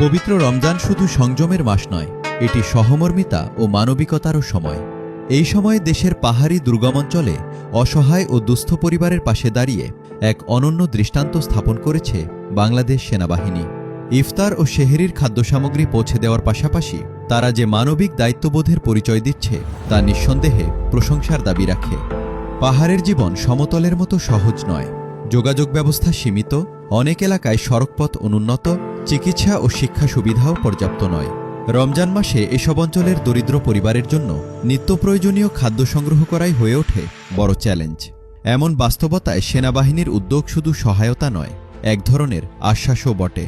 পবিত্র রমজান শুধু সংযমের মাস নয়, এটি সহমর্মিতা ও মানবিকতারও সময়। এই সময়ে দেশের পাহাড়ি দুর্গমাঞ্চলে অসহায় ও দুস্থ পরিবারের পাশে দাঁড়িয়ে এক অনন্য দৃষ্টান্ত স্থাপন করেছে বাংলাদেশ সেনাবাহিনী। ইফতার ও সেহরির খাদ্যসামগ্রী পৌঁছে দেওয়ার পাশাপাশি তারা যে মানবিক দায়িত্ববোধের পরিচয় দিচ্ছে তা নিঃসন্দেহে প্রশংসার দাবি রাখে। পাহাড়ের জীবন সমতলের মতো সহজ নয়। যোগাযোগ ব্যবস্থা সীমিত, অনেক এলাকায় সড়কপথ অনুন্নত, চিকিৎসা ও শিক্ষা সুবিধাও পর্যাপ্ত নয়। রমজান মাসে এসব অঞ্চলের দরিদ্র পরিবারের জন্য নিত্য প্রয়োজনীয় খাদ্য সংগ্রহ করাই হয়ে ওঠে বড় চ্যালেঞ্জ। এমন বাস্তবতায় সেনাবাহিনীর উদ্যোগ শুধু সহায়তা নয়, এক ধরনের আশ্বাসও বটে।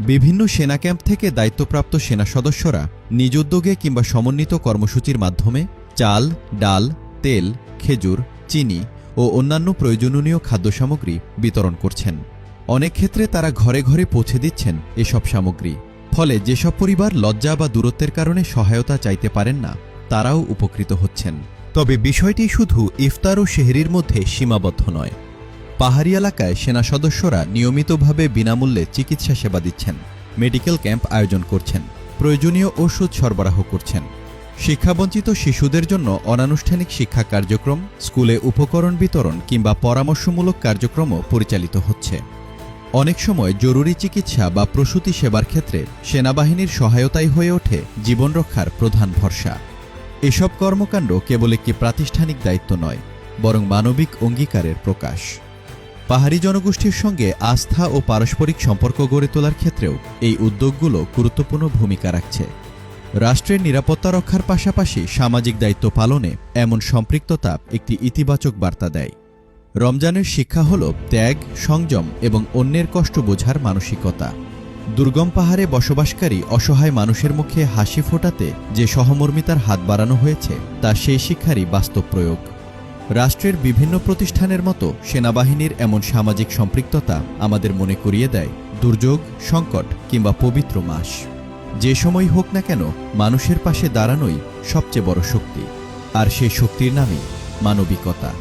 বিভিন্ন সেনা ক্যাম্প থেকে দায়িত্বপ্রাপ্ত সেনা সদস্যরা নিজ উদ্যোগে কিংবা সমন্বিত কর্মসূচির মাধ্যমে চাল, ডাল, তেল, খেজুর, চিনি ও অন্যান্য প্রয়োজনীয় খাদ্যসামগ্রী বিতরণ করছেন। অনেক ক্ষেত্রে তারা ঘরে ঘরে পৌঁছে দিচ্ছেন এসব সামগ্রী। ফলে যেসব পরিবার লজ্জা বা দূরত্বের কারণে সহায়তা চাইতে পারেন না, তারাও উপকৃত হচ্ছেন। তবে বিষয়টি শুধু ইফতার ও সেহরির মধ্যে সীমাবদ্ধ নয়। পাহাড়ি এলাকায় সেনা সদস্যরা নিয়মিতভাবে বিনামূল্যে চিকিৎসা সেবা দিচ্ছেন, মেডিকেল ক্যাম্প আয়োজন করছেন, প্রয়োজনীয় ওষুধ সরবরাহ করছেন। শিক্ষাবঞ্চিত শিশুদের জন্য অনানুষ্ঠানিক শিক্ষা কার্যক্রম, স্কুলে উপকরণ বিতরণ কিংবা পরামর্শমূলক কার্যক্রমও পরিচালিত হচ্ছে। অনেক সময় জরুরি চিকিৎসা বা প্রসূতি সেবার ক্ষেত্রে সেনাবাহিনীর সহায়তাই হয়ে ওঠে জীবন রক্ষার প্রধান ভরসা। এসব কর্মকাণ্ড কেবল একটি প্রাতিষ্ঠানিক দায়িত্ব নয়, বরং মানবিক অঙ্গীকারের প্রকাশ। পাহাড়ি জনগোষ্ঠীর সঙ্গে আস্থা ও পারস্পরিক সম্পর্ক গড়ে তোলার ক্ষেত্রেও এই উদ্যোগগুলো গুরুত্বপূর্ণ ভূমিকা রাখছে। রাষ্ট্রের নিরাপত্তা রক্ষার পাশাপাশি সামাজিক দায়িত্ব পালনে এমন সম্পৃক্ততা একটি ইতিবাচক বার্তা দেয়। রমজানের শিক্ষা হল ত্যাগ, সংযম এবং অন্যের কষ্ট বোঝার মানসিকতা। দুর্গম পাহাড়ে বসবাসকারী অসহায় মানুষের মুখে হাসি ফোটাতে যে সহমর্মিতার হাত বাড়ানো হয়েছে, তা সেই শিক্ষারই বাস্তব প্রয়োগ। রাষ্ট্রের বিভিন্ন প্রতিষ্ঠানের মতো সেনাবাহিনীর এমন সামাজিক সম্পৃক্ততা আমাদের মনে করিয়ে দেয় দুর্যোগ, সংকট কিংবা পবিত্র মাস। যে সময় হোক না কেন, মানুষের পাশে দাঁড়ানোই সবচেয়ে বড় শক্তি, আর সেই শক্তির নামই মানবিকতা।